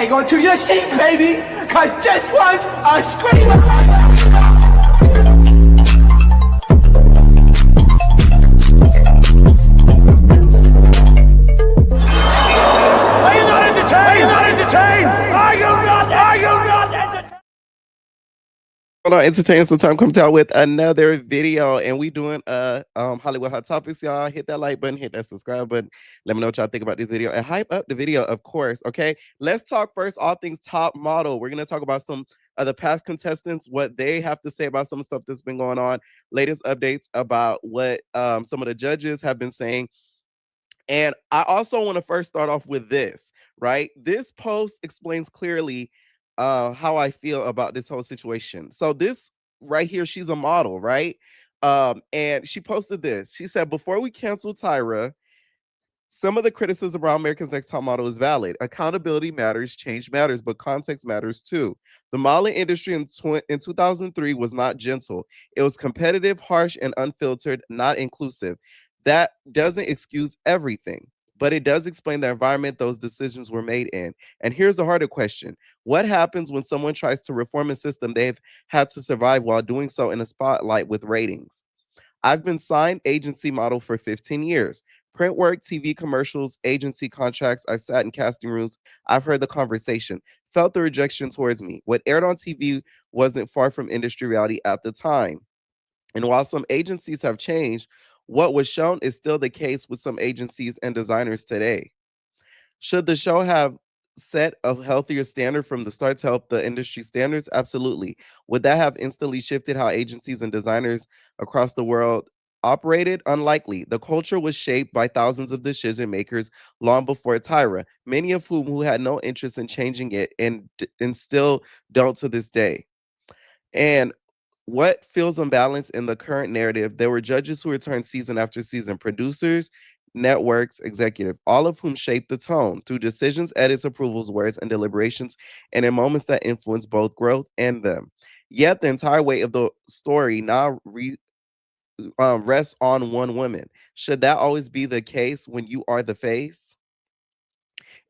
hang on to your seat, baby, because this one's a screamer. Are you not entertained? Are you not entertained? Are you not entertained? Hold on, entertaining some time comes out with another video, and we doing Hollywood hot topics, y'all. Hit that like button, hit that subscribe button. Let me know what y'all think about this video and hype up the video, of course. Okay, let's talk first all things top model. We're gonna talk about some of the past contestants, what they have to say about some stuff that's been going on, latest updates about what some of the judges have been saying. And I also want to first start off with this, right? This post explains clearly how I feel about this whole situation. So this right here, she's a model, right? And she posted this. She said, "Before we cancel Tyra, some of the criticism around America's Next Top Model is valid. Accountability matters, change matters, but context matters too. The modeling industry in 2003 was not gentle. It was competitive, harsh, and unfiltered, not inclusive. That doesn't excuse everything, but it does explain the environment those decisions were made in. And here's the harder question. What happens when someone tries to reform a system they've had to survive while doing so in a spotlight with ratings? I've been signed agency model for 15 years. Print work, TV commercials, agency contracts. I've sat in casting rooms. I've heard the conversation, felt the rejection towards me. What aired on TV wasn't far from industry reality at the time. And while some agencies have changed, what was shown is still the case with some agencies and designers today. Should the show have set a healthier standard from the start to help the industry standards? Absolutely. Would that have instantly shifted how agencies and designers across the world operated? Unlikely. The culture was shaped by thousands of decision makers long before Tyra, many of whom had no interest in changing it and still don't to this day. And what feels unbalanced in the current narrative? There were judges who returned season after season, producers, networks, executive, all of whom shaped the tone through decisions, edits, approvals, words, and deliberations, and in moments that influence both growth and them. Yet the entire weight of the story now rests on one woman. Should that always be the case when you are the face?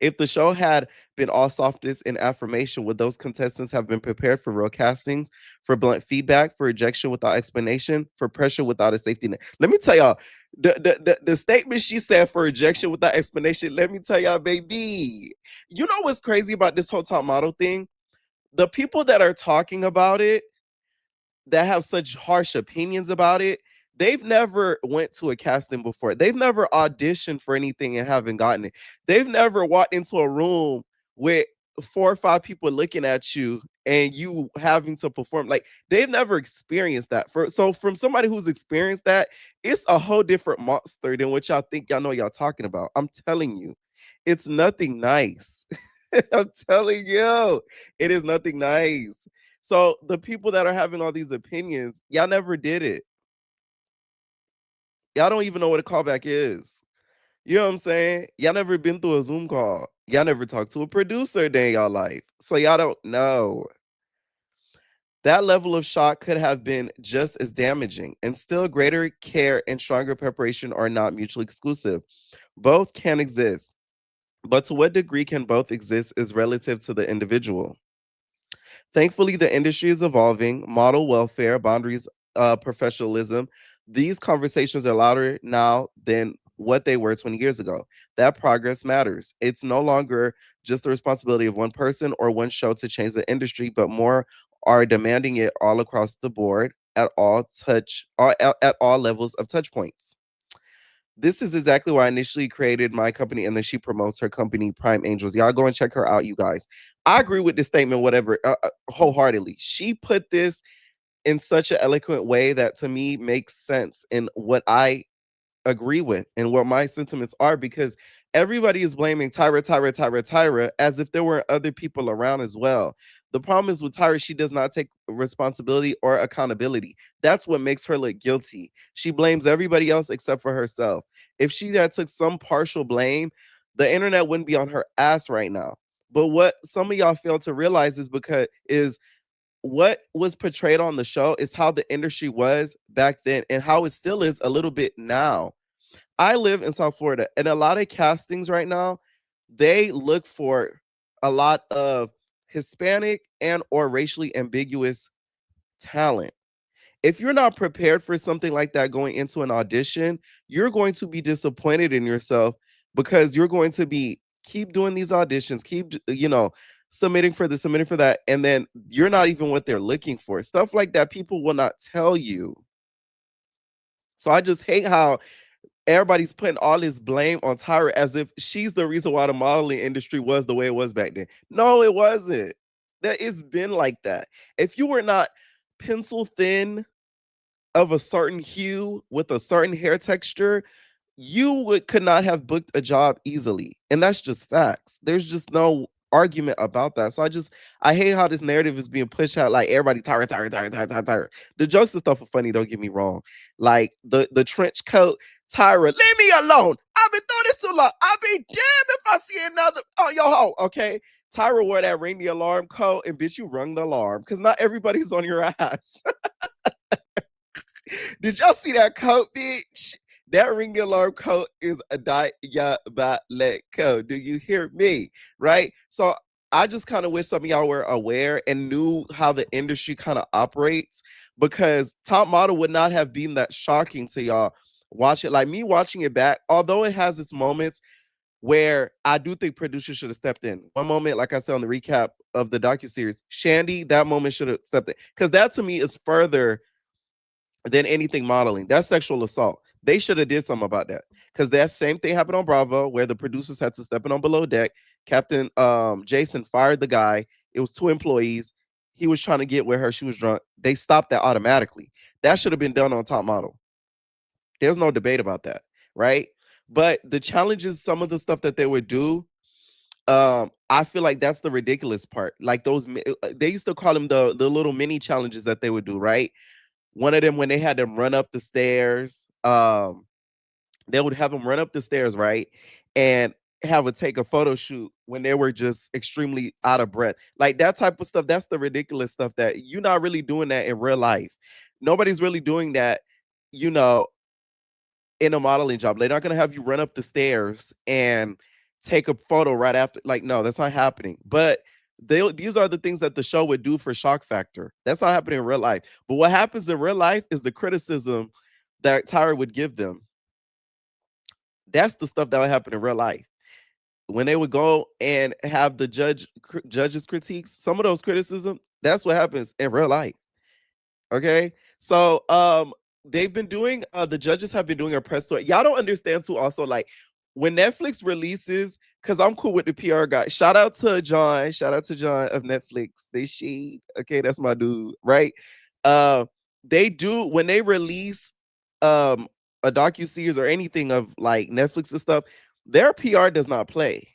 If the show had been all softness and affirmation, would those contestants have been prepared for real castings, for blunt feedback, for rejection without explanation, for pressure without a safety net? Let me tell y'all, the statement she said for rejection without explanation, let me tell y'all, baby. You know what's crazy about this whole top model thing? The people that are talking about it, that have such harsh opinions about it, they've never went to a casting before. They've never auditioned for anything and haven't gotten it. They've never walked into a room with 4 or 5 people looking at you and you having to perform. Like they've never experienced that. So from somebody who's experienced that, it's a whole different monster than what y'all think y'all know y'all talking about. I'm telling you, it's nothing nice. I'm telling you, it is nothing nice. So the people that are having all these opinions, y'all never did it. Y'all don't even know what a callback is. You know what I'm saying? Y'all never been through a Zoom call. Y'all never talked to a producer day in y'all life. So y'all don't know. That level of shock could have been just as damaging, and still greater care and stronger preparation are not mutually exclusive. Both can exist, but to what degree can both exist is relative to the individual. Thankfully, the industry is evolving, model welfare, boundaries, professionalism. These conversations are louder now than what they were 20 years ago. That progress matters. It's no longer just the responsibility of one person or one show to change the industry, but more are demanding it all across the board at all levels of touch points. This is exactly why I initially created my company, and then she promotes her company, Prime Angels. Y'all go and check her out, you guys. I agree with this statement, whatever, wholeheartedly. She put this in such an eloquent way that to me makes sense in what I agree with and what my sentiments are, because everybody is blaming Tyra as if there were other people around as well. The problem is with Tyra, she does not take responsibility or accountability. That's what makes her look guilty. She blames everybody else except for herself. If she had took some partial blame, the internet wouldn't be on her ass right now. But what some of y'all fail to realize is what was portrayed on the show is how the industry was back then and how it still is a little bit now. I live in South Florida, and a lot of castings right now, they look for a lot of Hispanic and or racially ambiguous talent. If you're not prepared for something like that going into an audition, you're going to be disappointed in yourself because you're going to be keep doing these auditions, submitting for this, submitting for that, and then you're not even what they're looking for. Stuff like that people will not tell you. So I just hate how everybody's putting all this blame on Tyra as if she's the reason why the modeling industry was the way it was back then. No, it wasn't. That it's been like that. If you were not pencil thin of a certain hue with a certain hair texture, could not have booked a job easily. And that's just facts. There's just no argument about that. So I hate how this narrative is being pushed out like everybody Tyra, Tyra, Tyra, Tyra, Tyra, Tyra. The jokes and stuff are funny, don't get me wrong. Like the trench coat, Tyra, leave me alone. I've been doing this too long. I'll be damned if I see another. Oh, yo ho, okay. Tyra wore that ring the alarm coat, and bitch, you rung the alarm because not everybody's on your ass. Did y'all see that coat, bitch? That ring the alarm coat is a diabolical. Do you hear me? Right? So I just kind of wish some of y'all were aware and knew how the industry kind of operates, because Top Model would not have been that shocking to y'all. Watch it like me watching it back, although it has its moments where I do think producers should have stepped in. One moment, like I said on the recap of the docuseries, Shandy, that moment should have stepped in. Because that to me is further than anything modeling. That's sexual assault. They should have did something about that. Because that same thing happened on Bravo, where the producers had to step in on Below Deck. Captain Jason fired the guy. It was 2 employees. He was trying to get with her. She was drunk. They stopped that automatically. That should have been done on Top Model. There's no debate about that, right? But the challenges, some of the stuff that they would do, I feel like that's the ridiculous part. Like they used to call them the little mini challenges that they would do, right? One of them, when they had them run up the stairs, they would have them run up the stairs, right? And take a photo shoot when they were just extremely out of breath. Like that type of stuff, that's the ridiculous stuff that you're not really doing that in real life. Nobody's really doing that, you know, in a modeling job. They're not gonna have you run up the stairs and take a photo right after. Like, no, that's not happening. But these are the things that the show would do for shock factor. That's not happening in real life. But what happens in real life is the criticism that Tyra would give them. That's the stuff that would happen in real life. When they would go and have the judges critiques, some of those criticism, that's what happens in real life. Okay. So they've been doing the judges have been doing a press tour. Y'all don't understand too, also, like when Netflix releases, because I'm cool with the PR guy. Shout out to John of Netflix. Okay, that's my dude, right? They do when they release a docuseries or anything of like Netflix and stuff, their PR does not play.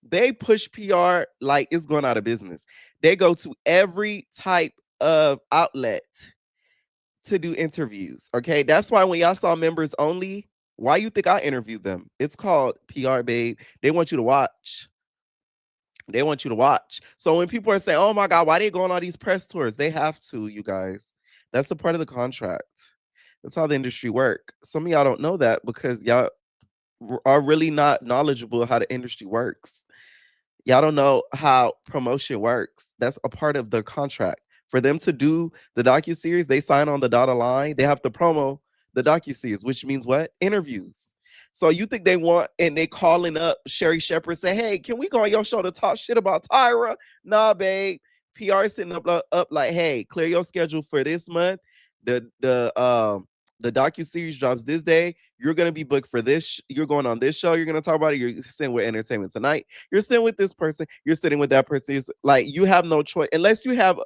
They push PR like it's going out of business. They go to every type of outlet to do interviews. Okay. That's why when y'all saw members only, why you think I interviewed them? It's called PR, babe. They want you to watch. They want you to watch. So when people are saying, oh my God, why they go on all these press tours? They have to, you guys. That's a part of the contract. That's how the industry work. Some of y'all don't know that because y'all are really not knowledgeable how the industry works. Y'all don't know how promotion works. That's a part of the contract. For them to do the docuseries, they sign on the dotted line. They have to promo the docuseries, which means what? Interviews. So you think they want, and they calling up Sherry Shepherd, say, hey, can we go on your show to talk shit about Tyra? Nah, babe. PR is sitting up like, hey, clear your schedule for this month. The docuseries drops this day. You're gonna be booked for this. You're going on this show. You're gonna talk about it. You're sitting with Entertainment Tonight. You're sitting with this person. You're sitting with that person. Like you have no choice unless you have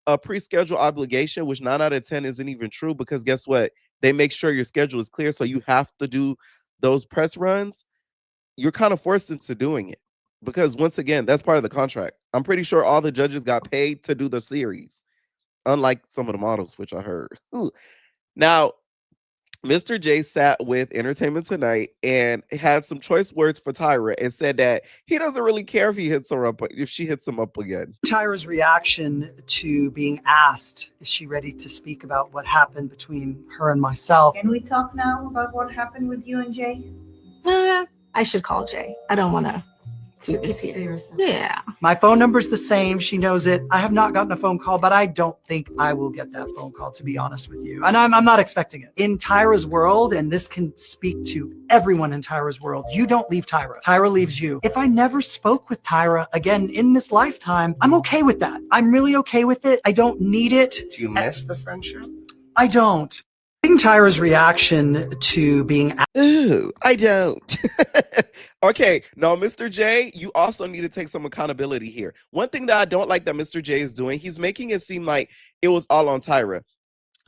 a pre-scheduled obligation, which 9 out of 10 isn't even true because guess what? They make sure your schedule is clear, so you have to do those press runs. You're kind of forced into doing it because once again, that's part of the contract. I'm pretty sure all the judges got paid to do the series, unlike some of the models, which I heard. Ooh. Now, Mr. J sat with Entertainment Tonight and had some choice words for Tyra and said that he doesn't really care if she hits him up again. Tyra's reaction to being asked, is she ready to speak about what happened between her and myself? Can we talk now about what happened with you and Jay? I should call Jay. I don't want to do this here. Yeah. My phone number's the same. She knows it. I have not gotten a phone call, but I don't think I will get that phone call, to be honest with you. And I'm not expecting it. In Tyra's world, and this can speak to everyone in Tyra's world, you don't leave Tyra. Tyra leaves you. If I never spoke with Tyra again in this lifetime, I'm okay with that. I'm really okay with it. I don't need it. Do you miss the friendship? I don't. Tyra's reaction to being Ooh, I don't. Okay, now Mr. J, you also need to take some accountability here. One thing that I don't like that Mr. J is doing, he's making it seem like it was all on Tyra.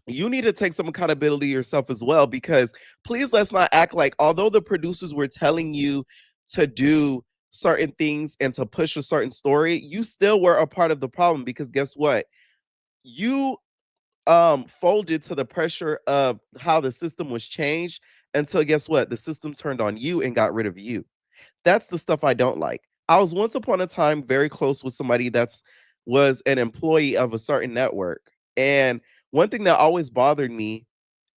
You need to take some accountability yourself as well, because please let's not act like although the producers were telling you to do certain things and to push a certain story, you still were a part of the problem, because guess what? You folded to the pressure of how the system was changed until guess what? The system turned on you and got rid of you. That's the stuff I don't like. I was once upon a time very close with somebody was an employee of a certain network. And one thing that always bothered me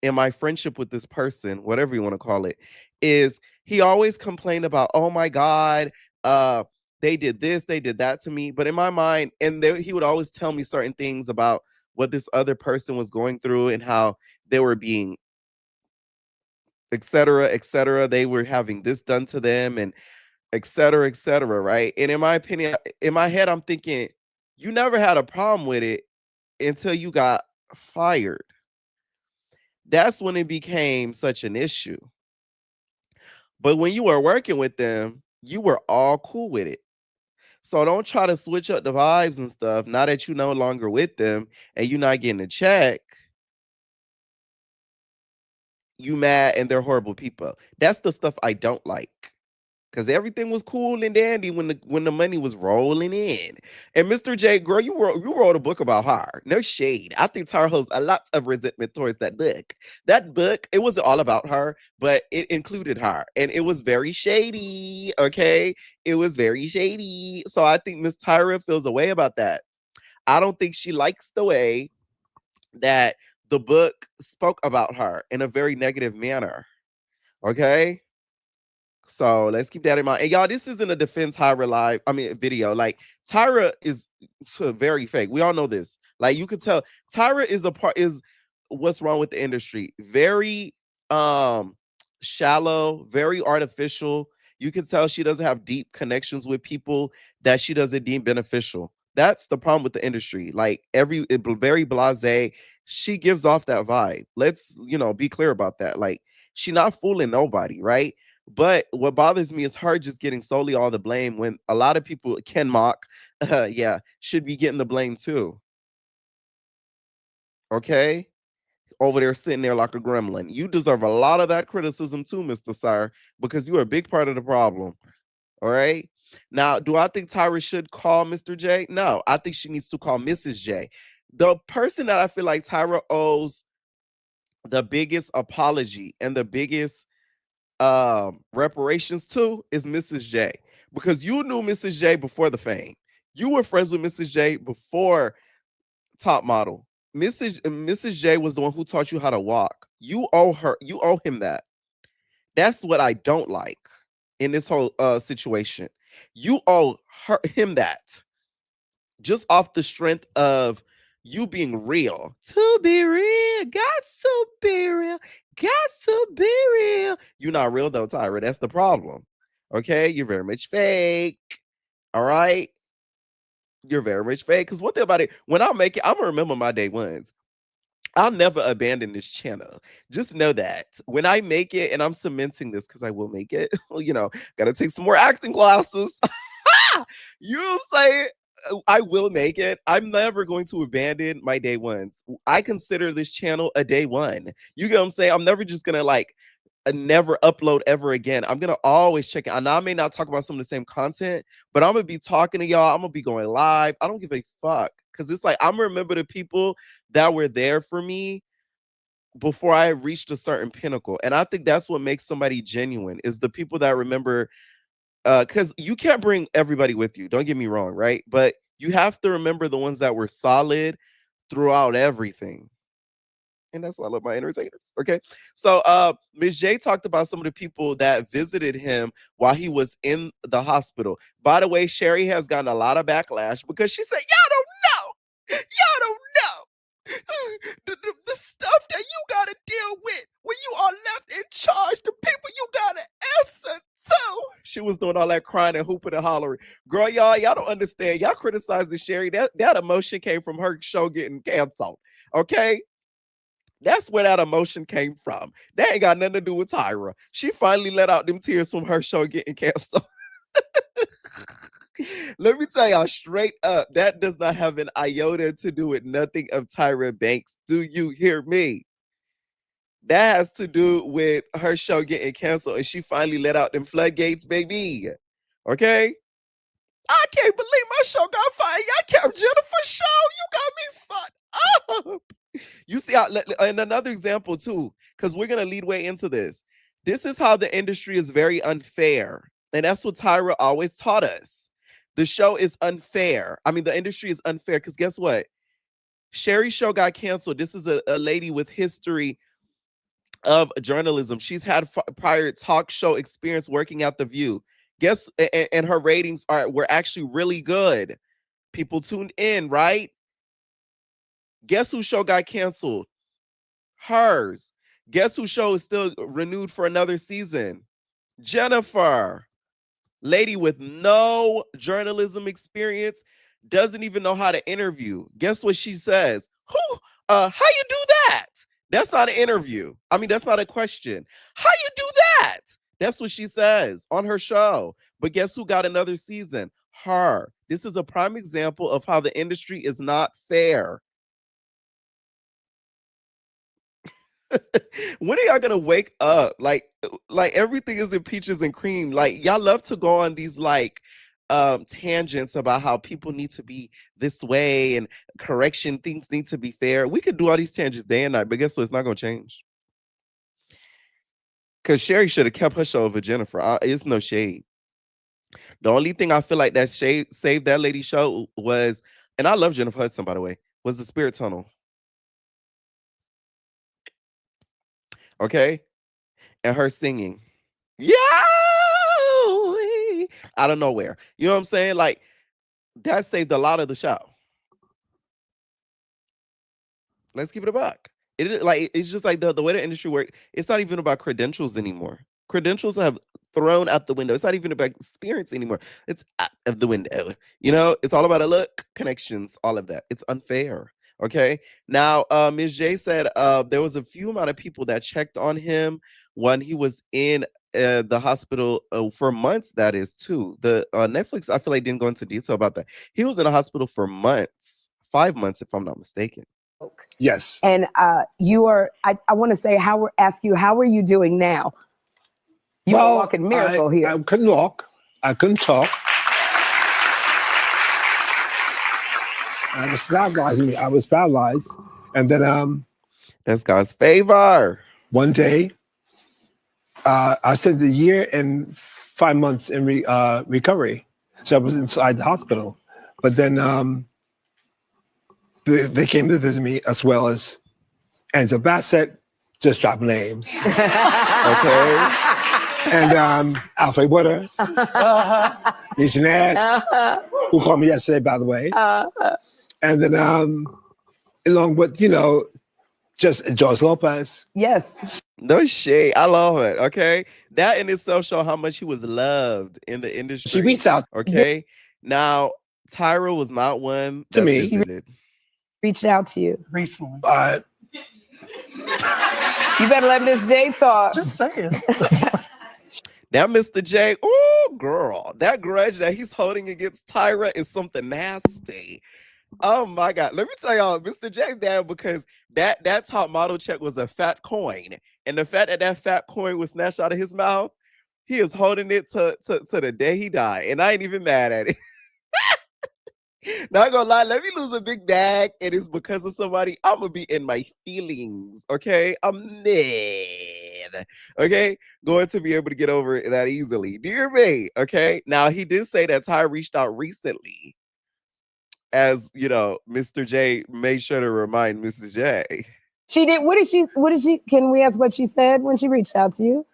in my friendship with this person, whatever you want to call it, is he always complained about, oh my God, they did this, they did that to me. But in my mind, he would always tell me certain things about what this other person was going through and how they were being, et cetera, they were having this done to them and et cetera, right? And in my opinion, in my head, I'm thinking, you never had a problem with it until you got fired. That's when it became such an issue. But when you were working with them, you were all cool with it. So don't try to switch up the vibes and stuff now that you're no longer with them and you're not getting a check. You mad and they're horrible people. That's the stuff I don't like. Because everything was cool and dandy when the money was rolling in. And Mr. J, girl, you wrote a book about her. No shade. I think Tyra holds a lot of resentment towards that book. That book, it wasn't all about her, but it included her. And it was very shady. Okay. It was very shady. So I think Miss Tyra feels a way about that. I don't think she likes the way that the book spoke about her in a very negative manner. Okay. So let's keep that in mind. And y'all, this isn't a defense Tyra video. Like Tyra is very fake. We all know this. Like you could tell Tyra is what's wrong with the industry. Very shallow, very artificial. You can tell she doesn't have deep connections with people that she doesn't deem beneficial. That's the problem with the industry. Like very blasé. She gives off that vibe. Let's, be clear about that. Like she not fooling nobody, right? But what bothers me is her just getting solely all the blame when a lot of people can mock, should be getting the blame too. Okay? Over there sitting there like a gremlin. You deserve a lot of that criticism too, Mr. Sire, because you're a big part of the problem. All right? Now, do I think Tyra should call Mr. J? No, I think she needs to call Mrs. J. The person that I feel like Tyra owes the biggest apology and the biggest reparations to is Mrs. J, because you knew Mrs. J before the fame. You were friends with Mrs. J before Top Model. Mrs. J was the one who taught you how to walk. You owe him that. That's what I don't like in this whole situation. You owe him that just off the strength of you being real. To be real, got to be real, got to be real. You're not real though, Tyra. That's the problem. Okay, you're very much fake. All right, you're very much fake. Because one thing about it, when I make it, I'm gonna remember my day ones. I'll never abandon this channel. Just know that when I make it, and I'm cementing this because I will make it. Gotta take some more acting classes. You know what I'm saying? I will make it. I'm never going to abandon my day ones. I consider this channel a day one. You get what I'm saying? I'm never just gonna never upload ever again. I'm gonna always check it. And I may not talk about some of the same content, but I'm gonna be talking to y'all. I'm gonna be going live. I don't give a fuck. Cause it's like I'm gonna remember the people that were there for me before I reached a certain pinnacle. And I think that's what makes somebody genuine is the people that remember because you can't bring everybody with you. Don't get me wrong, right? But you have to remember the ones that were solid throughout everything. And that's why I love my entertainers. Okay. So Ms. J talked about some of the people that visited him while he was in the hospital. By the way, Sherry has gotten a lot of backlash because she said, y'all don't know. Y'all don't know. The stuff that you gotta deal with when you are left in charge, the people you gotta answer to. She was doing all that crying and hooping and hollering. Girl, y'all don't understand. Y'all criticizing Sherry. That emotion came from her show getting canceled. Okay? That's where that emotion came from. That ain't got nothing to do with Tyra. She finally let out them tears from her show getting canceled. Let me tell y'all straight up, that does not have an iota to do with nothing of Tyra Banks. Do you hear me? That has to do with her show getting canceled and she finally let out them floodgates, baby. Okay? I can't believe my show got fired. Y'all kept Jennifer's show. You got me fucked up. You see how, and another example too, because we're gonna lead way into this. This is how the industry is very unfair, and that's what Tyra always taught us. The show is unfair. I mean, the industry is unfair because guess what? Sherry's show got canceled. This is a lady with history of journalism. She's had prior talk show experience working at The View. Guess and her ratings were actually really good. People tuned in, right? Guess whose show got canceled? Hers. Guess whose show is still renewed for another season? Jennifer. Lady with no journalism experience, doesn't even know how to interview. Guess what she says? How you do that? That's not an interview. I mean, that's not a question. How you do that? That's what she says on her show. But guess who got another season? Her. This is a prime example of how the industry is not fair. When are y'all gonna wake up? Like everything is in peaches and cream. Like y'all love to go on these like tangents about how people need to be this way and correction, things need to be fair. We could do all these tangents day and night, but guess what? It's not gonna change. Because Sherry should have kept her show over Jennifer. It's no shade. The only thing I feel like that shade saved that lady show was, and I love Jennifer Hudson, by the way, was the Spirit Tunnel. Okay? And her singing. Yeah, out of nowhere. You know what I'm saying? Like that saved a lot of the show. Let's keep it a buck. It's just like the way the industry works. It's not even about credentials anymore. Credentials have thrown out the window. It's not even about experience anymore. It's out of the window. You know, it's all about a look, connections, all of that. It's unfair. Okay. Now, Ms. J said there was a few amount of people that checked on him when he was in the hospital for months. That is too. The Netflix, I feel like didn't go into detail about that. He was in a hospital for months, 5 months, if I'm not mistaken. Yes. And you are, I want to say, ask you, how are you doing now? You're a walking miracle here. I couldn't walk. I couldn't talk. I was paralyzed. And then that's God's favor. One day, I spent a year and 5 months in recovery. So I was inside the hospital. But then they came to visit me, as well as Angela Bassett, just drop names. Okay. And Alfred Witter, Lisa Nash, who called me yesterday, by the way. And then along with, just George Lopez. Yes. No shade. I love it. Okay. That in itself show how much he was loved in the industry. She reached out. Okay. Now, Tyra was not one To that me. visited. Reached out to you. Recently. You better let Miss J talk. Just saying. That Mr. J, oh girl, that grudge that he's holding against Tyra is something nasty. Oh my God. Let me tell y'all, Mr. J down because that top model check was a fat coin. And the fact that fat coin was snatched out of his mouth, he is holding it to the day he died. And I ain't even mad at it. Not gonna lie, let me lose a big bag and it's because of somebody. I'm gonna be in my feelings, okay? I'm mad, okay? Going to be able to get over it that easily. Do you hear me? Okay. Now he did say that Ty reached out recently, as you know, Mr. J made sure to remind Mrs. J. She did. What did she? Can we ask what she said when she reached out to you?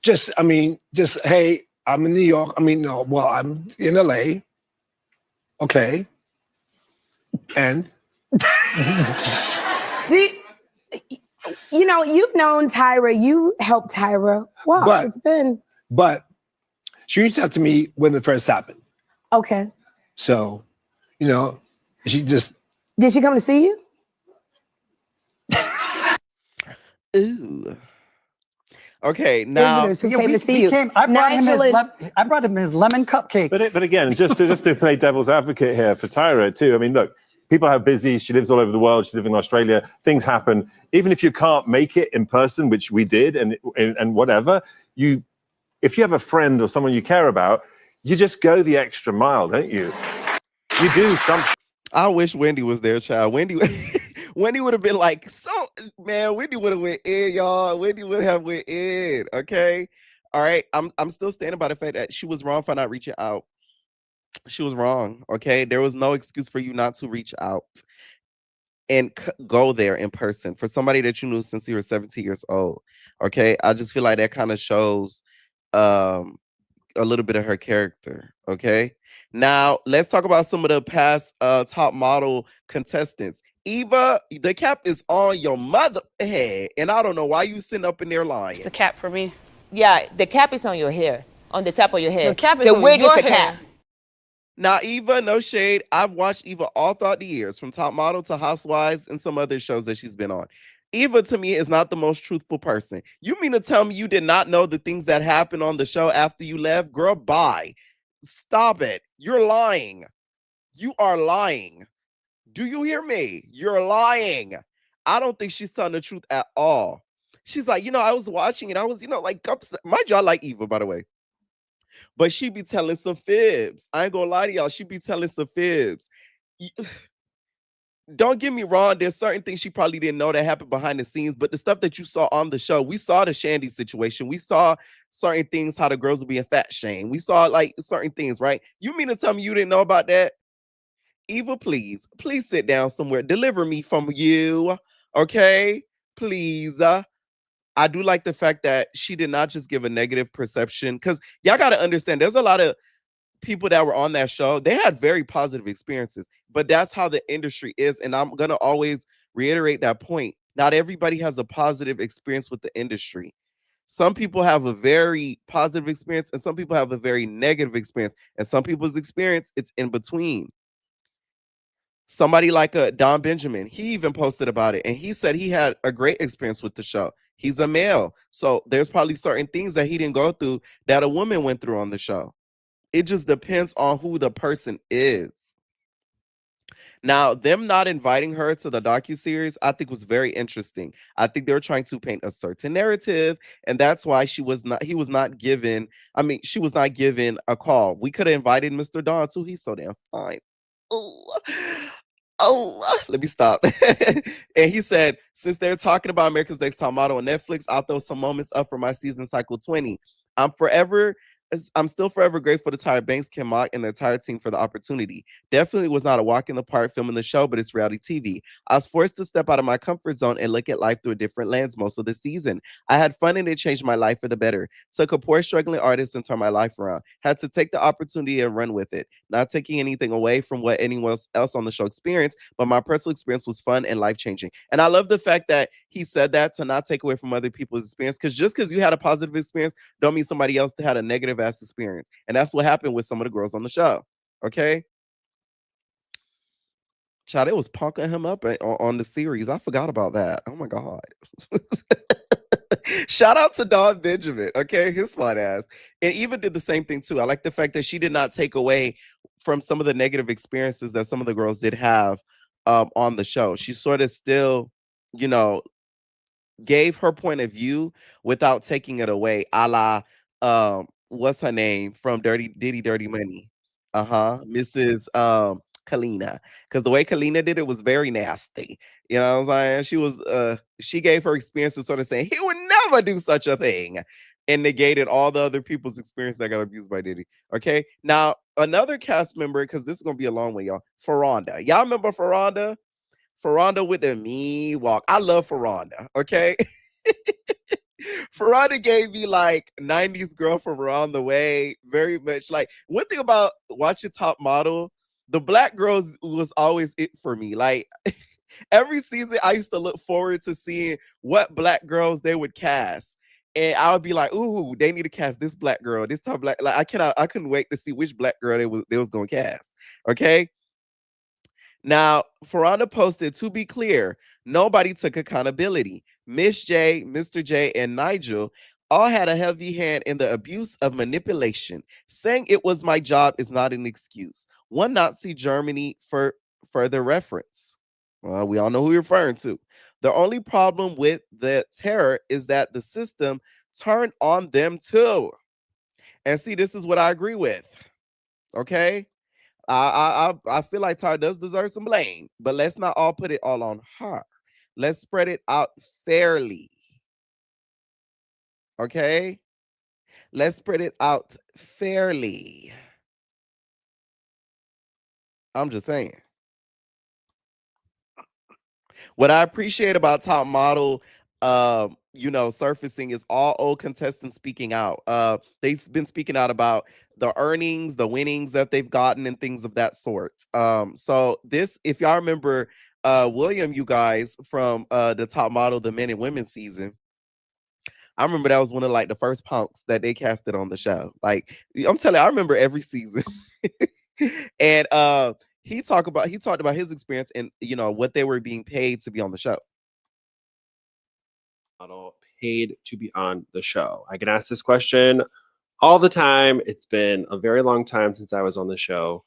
Just hey, I'm in New York. I'm in LA. Okay. And You've known Tyra. You helped Tyra. Wow, it's been. But she reached out to me when it first happened. Okay. So, she just. Did she come to see you? Ooh. Okay, now visitors who came to see you. I brought him his lemon cupcakes. But again, just to play devil's advocate here for Tyra too. I mean, look, people are busy. She lives all over the world. She's living in Australia. Things happen. Even if you can't make it in person, which we did, and whatever, if you have a friend or someone you care about, you just go the extra mile, don't you? You do something. I wish Wendy was there, child. Wendy would have been like, Wendy would have went in, y'all. Wendy would have went in, okay? All right, I'm still standing by the fact that she was wrong for not reaching out. She was wrong, okay? There was no excuse for you not to reach out and go there in person for somebody that you knew since you were 17 years old, okay? I just feel like that kind of shows a little bit of her character, okay? Now, let's talk about some of the past top model contestants. Eva, the cap is on your mother head, and I don't know why you sitting up in there lying. The cap for me. Yeah, the cap is on your hair, on the top of your head. The cap is the on wig your is the hair. cap. Now, Eva, no shade. I've watched Eva all throughout the years, from Top Model to Housewives and some other shows that she's been on. Eva, to me, is not the most truthful person. You mean to tell me you did not know the things that happened on the show after you left? Girl, bye. Stop it. You're lying. You are lying. Do you hear me? You're lying. I don't think she's telling the truth at all. She's like, I was watching and I was, like, mind you, I like Eva, by the way. But she be telling some fibs. I ain't gonna lie to y'all. She be telling some fibs. Don't get me wrong. There's certain things she probably didn't know that happened behind the scenes, but the stuff that you saw on the show, we saw the Shandy situation. We saw certain things, how the girls were being fat shamed. We saw like certain things, right? You mean to tell me you didn't know about that? Eva, please sit down somewhere. Deliver me from you, okay? Please. I do like the fact that she did not just give a negative perception, because y'all got to understand, there's a lot of people that were on that show. They had very positive experiences, but that's how the industry is. And I'm going to always reiterate that point. Not everybody has a positive experience with the industry. Some people have a very positive experience and some people have a very negative experience. And some people's experience, it's in between. Somebody like Don Benjamin, he even posted about it. And he said he had a great experience with the show. He's a male. So there's probably certain things that he didn't go through that a woman went through on the show. It just depends on who the person is. Now, them not inviting her to the docuseries, I think was very interesting. I think they were trying to paint a certain narrative, and that's why she was not given a call. We could have invited Mr. Don too. He's so damn fine. Oh, let me stop. And he said, since they're talking about America's Next Top Model on Netflix, I'll throw some moments up for my season cycle 20. I'm still forever grateful to Tyra Banks, Kim Mock, and the entire team for the opportunity. Definitely was not a walk in the park filming the show, but it's reality TV. I was forced to step out of my comfort zone and look at life through a different lens most of the season. I had fun and it changed my life for the better. Took a poor struggling artist and turned my life around. Had to take the opportunity and run with it. Not taking anything away from what anyone else on the show experienced, but my personal experience was fun and life-changing. And I love the fact that he said that, to not take away from other people's experience, because just because you had a positive experience don't mean somebody else had a negative ass experience. And that's what happened with some of the girls on the show. Okay. Child, it was punking him up on the series. I forgot about that. Oh my God. Shout out to Don Benjamin. Okay. His fine ass. And even did the same thing too. I like the fact that she did not take away from some of the negative experiences that some of the girls did have on the show. She sort of still, gave her point of view without taking it away, a la what's her name from Dirty Money? Mrs. Kalina. Because the way Kalina did it was very nasty. You know what I'm saying? She gave her experience to sort of saying he would never do such a thing, and negated all the other people's experience that got abused by Diddy. Okay. Now, another cast member, because this is gonna be a long one, y'all. Ferranda. Y'all remember Ferranda? Ferranda with the mean walk. I love Ferranda, okay? Ferranda gave me like 90s girl from around the way, very much. Like, one thing about watching Top Model, the black girls was always it for me. Like, every season I used to look forward to seeing what black girls they would cast. And I would be like, ooh, they need to cast this black girl, this type of black. Like, I couldn't wait to see which black girl they was gonna cast. Okay. Now, Ferranda posted, to be clear, nobody took accountability. Miss J, Mr. J, and Nigel all had a heavy hand in the abuse of manipulation. Saying it was my job is not an excuse. One Nazi Germany for further reference. Well, we all know who you're referring to. The only problem with the terror is that the system turned on them too. And see, this is what I agree with. Okay? I feel like Tyra does deserve some blame, but let's not all put it all on her. Let's spread it out fairly. Okay? Let's spread it out fairly. I'm just saying. What I appreciate about Top Model, surfacing is all old contestants speaking out. They've been speaking out about the earnings, the winnings that they've gotten, and things of that sort. So this, if y'all remember, William, you guys from the Top Model, the men and women season. I remember that was one of like the first punks that they casted on the show. Like, I'm telling you, I remember every season. And he talked about his experience and what they were being paid to be on the show. Model paid to be on the show. I get asked this question all the time. It's been a very long time since I was on the show.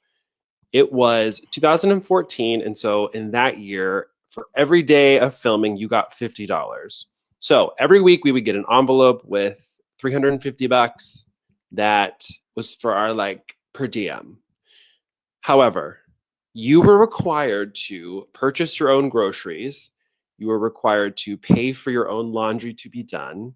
It was 2014, and so in that year, for every day of filming, you got $50. So every week we would get an envelope with $350 that was for our like per diem. However, you were required to purchase your own groceries. You were required to pay for your own laundry to be done.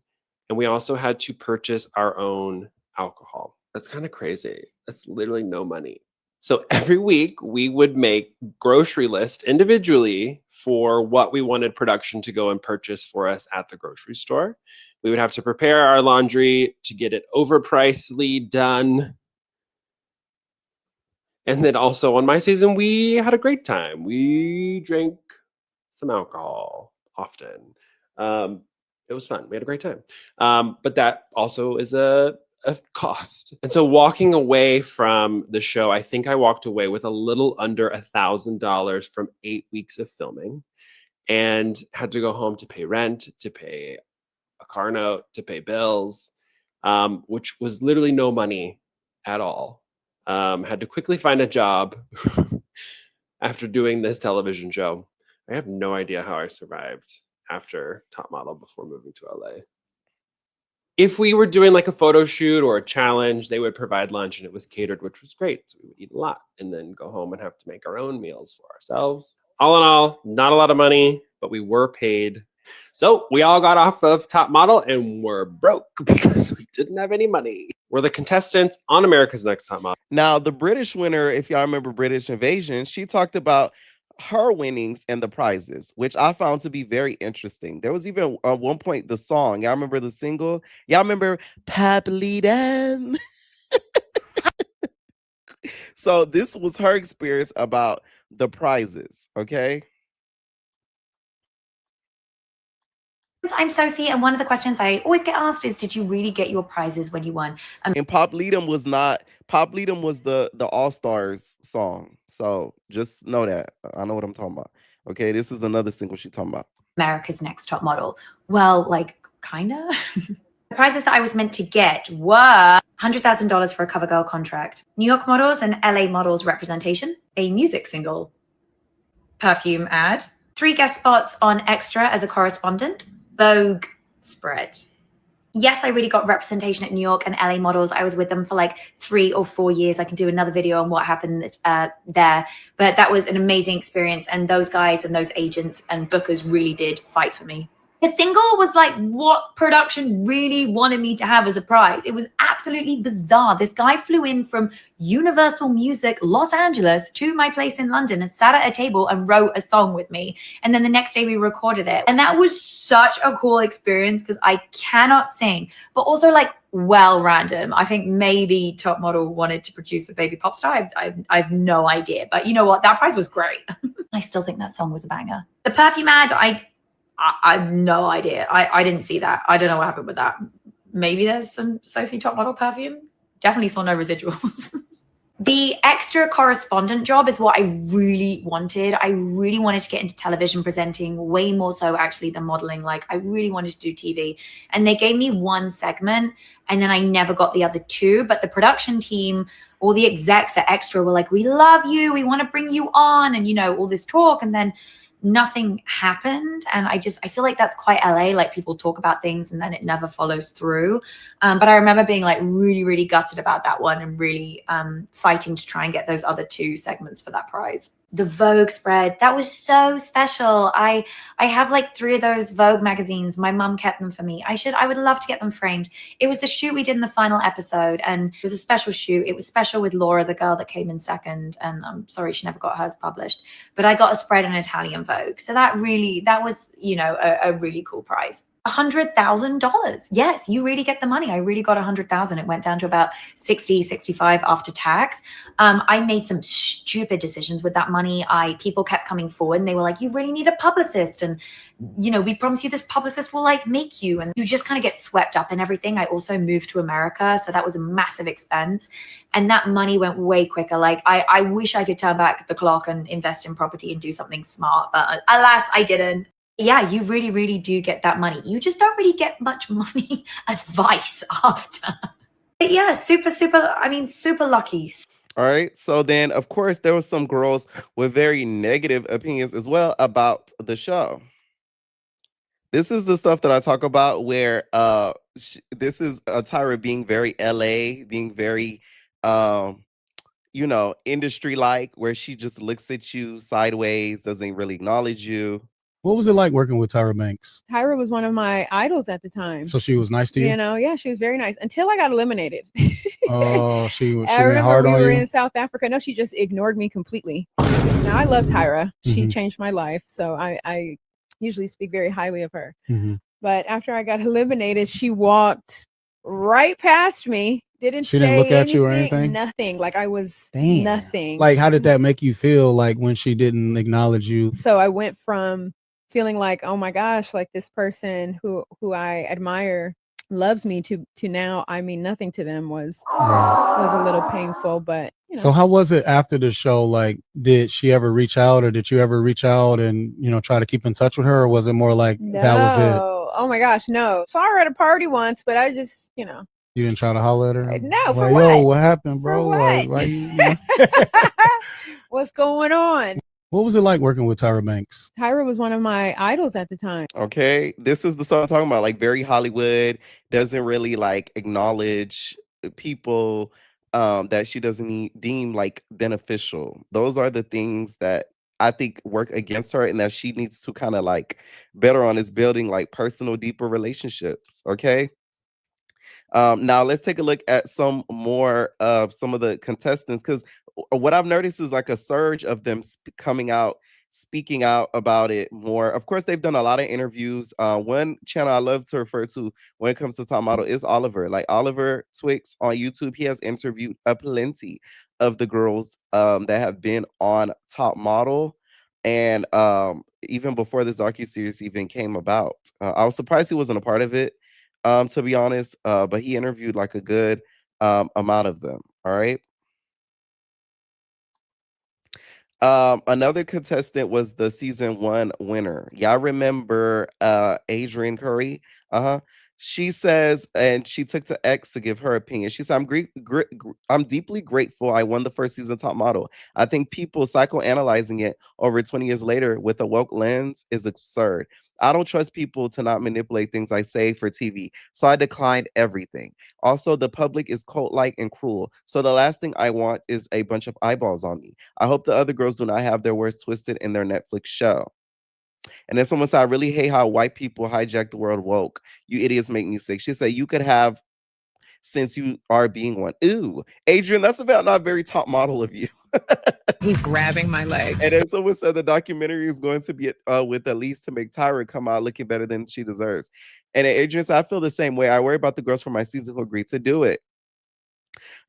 And we also had to purchase our own alcohol. That's kind of crazy. That's literally no money. So every week we would make grocery list individually for what we wanted production to go and purchase for us at the grocery store. We would have to prepare our laundry to get it overpricedly done. And then also on my season, we had a great time. We drank some alcohol often. It was fun. We had a great time. But that also is a cost. And so walking away from the show, I think I walked away with a little under $1,000 from 8 weeks of filming, and had to go home to pay rent, to pay a car note, to pay bills, which was literally no money at all. Had to quickly find a job after doing this television show. I have no idea how I survived after Top Model before moving to LA. If we were doing like a photo shoot or a challenge, they would provide lunch and it was catered, which was great. So we would eat a lot and then go home and have to make our own meals for ourselves. All in all, not a lot of money, but we were paid. So we all got off of Top Model and were broke because we didn't have any money. We're the contestants on America's Next Top Model. Now, the British winner, if y'all remember British Invasion, she talked about her winnings and the prizes, which I found to be very interesting. There was even at one point the song. Y'all remember the single? Y'all remember Post-elimination? So this was her experience about the prizes, okay? I'm Sophie, and one of the questions I always get asked is, did you really get your prizes when you won? And Pop Lead'em was the All-Stars song. So just know that. I know what I'm talking about. Okay, this is another single she's talking about. America's Next Top Model. Well, like, kinda. The prizes that I was meant to get were $100,000 for a cover girl contract, New York models and LA models representation, a music single, perfume ad, 3 guest spots on Extra as a correspondent, Vogue spread. Yes, I really got representation at New York and LA models. I was with them for like 3 or 4 years. I can do another video on what happened there. But that was an amazing experience. And those guys and those agents and bookers really did fight for me. The single was like what production really wanted me to have as a prize. It was absolutely bizarre. This guy flew in from Universal Music Los Angeles to my place in London and sat at a table and wrote a song with me. And then the next day we recorded it. And that was such a cool experience because I cannot sing, but also like well random. I think maybe Top Model wanted to produce a baby pop star. I have no idea. But you know what? That prize was great. I still think that song was a banger. The perfume ad, I have no idea. I didn't see that. I don't know what happened with that. Maybe there's some Sophie Top Model perfume. Definitely saw no residuals. The extra correspondent job is what I really wanted. I really wanted to get into television presenting, way more so actually than modeling. Like I really wanted to do TV. And they gave me one segment and then I never got the other two. But the production team, all the execs at Extra were like, we love you. We want to bring you on. And, you know, all this talk. And then nothing happened. And I feel like that's quite LA. Like people talk about things and then it never follows through. But I remember being like really, really gutted about that one and really fighting to try and get those other two segments for that prize. The Vogue spread, that was so special. I have like 3 of those Vogue magazines. My mum kept them for me. I would love to get them framed. It was the shoot we did in the final episode and it was a special shoot. It was special with Laura, the girl that came in second. And I'm sorry, she never got hers published, but I got a spread in Italian Vogue. So that was, you know, a really cool prize. $100,000. Yes, you really get the money. I really got 100,000. It went down to about 60, 65 after tax. I made some stupid decisions with that money. People kept coming forward and they were like, you really need a publicist. And, you know, we promise you this publicist will like make you. And you just kind of get swept up in everything. I also moved to America. So that was a massive expense. And that money went way quicker. Like I wish I could turn back the clock and invest in property and do something smart. But alas, I didn't. Yeah, you really, really do get that money. You just don't really get much money advice after. But yeah, super lucky. All right. So then, of course, there were some girls with very negative opinions as well about the show. This is the stuff that I talk about where this is Tyra being very LA, being very, you know, industry-like, where she just looks at you sideways, doesn't really acknowledge you. What was it like working with Tyra Banks? Tyra was one of my idols at the time. So she was nice to you? You know, yeah, she was very nice until I got eliminated. Oh, she went I remember hard we on were you? in South Africa. No, she just ignored me completely. Now, I love Tyra. She changed my life. So I usually speak very highly of her. But after I got eliminated, she walked right past me. She didn't look at you or anything? Nothing. Like I was nothing. Like, how did that make you feel, like, when she didn't acknowledge you? So I went from feeling like, oh my gosh, like this person who I admire loves me to now I mean nothing to them was a little painful. But you know. So how was it after the show? Like, did she ever reach out, or did you ever reach out and, you know, try to keep in touch with her, or was it more like that was it? Oh my gosh, no. Saw her at a party once, but I just, you know. You didn't try to holler at her? No, like, for what? Yo, what happened, bro? For what? Like, you know? What's going on? What was it like working with Tyra Banks? Tyra was one of my idols at the time. Okay, this is the stuff I'm talking about. Like very Hollywood, doesn't really like acknowledge people that she doesn't deem like beneficial. Those are the things that I think work against her, and that she needs to kind of like better on is building like personal, deeper relationships. Okay. Now let's take a look at some more of some of the contestants, because what I've noticed is like a surge of them coming out, speaking out about it more. Of course, they've done a lot of interviews. One channel I love to refer to when it comes to top model is Oliver. Like Oliver Twix on YouTube, he has interviewed a plenty of the girls that have been on Top Model. And even before this docuseries even came about, I was surprised he wasn't a part of it. To be honest, but he interviewed like a good amount of them. All right. Another contestant was the season 1 winner. Y'all remember Adrienne Curry? She says, and she took to X to give her opinion. She said, I'm deeply grateful I won the first season Top Model. I think people psychoanalyzing it over 20 years later with a woke lens is absurd. I don't trust people to not manipulate things I say for TV, so I declined everything. Also, the public is cult-like and cruel, so the last thing I want is a bunch of eyeballs on me. I hope the other girls do not have their words twisted in their Netflix show. And then someone said, I really hate how white people hijack the word woke. You idiots make me sick. She said, you could have since you are being one. Ooh, Adrian, that's about not a very top model of you. He's grabbing my legs. And then someone said the documentary is going to be with Elise to make Tyra come out looking better than she deserves. And then Adrian said, I feel the same way. I worry about the girls from my season who agreed to do it.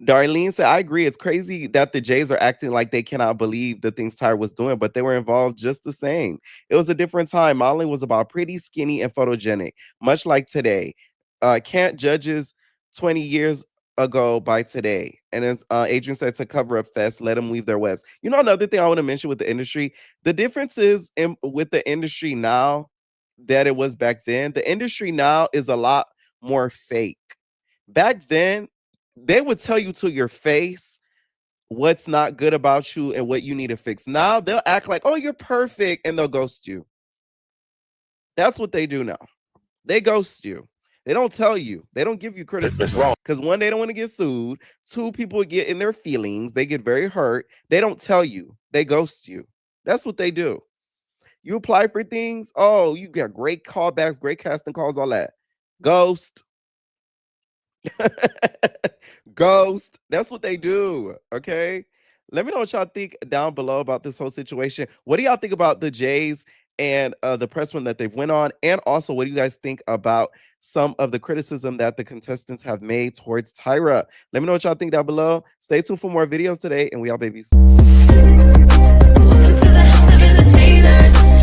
Darlene said, I agree. It's crazy that the Jays are acting like they cannot believe the things Tyra was doing, but they were involved just the same. It was a different time. Modeling was about pretty, skinny, and photogenic, much like today. Can't judges 20 years ago by today. And then Adrian said to cover up fest, let them weave their webs. You know, another thing I want to mention with the industry, the difference is with the industry now that it was back then. The industry now is a lot more fake. Back then, they would tell you to your face what's not good about you and what you need to fix. Now they'll act like, oh, you're perfect, and they'll ghost you. That's what they do now. They ghost you. They don't tell you. They don't give you criticism. Because one, they don't want to get sued. Two, people get in their feelings. They get very hurt. They don't tell you. They ghost you. That's what they do. You apply for things. Oh, you got great callbacks, great casting calls, all that. Ghost. Ghost. That's what they do. Okay. Let me know what y'all think down below about this whole situation. What do y'all think about the Jays and the press run that they've went on? And also, what do you guys think about some of the criticism that the contestants have made towards Tyra? Let me know what y'all think down below. Stay tuned for more videos today, and we out, babies. Welcome to the house of entertainers.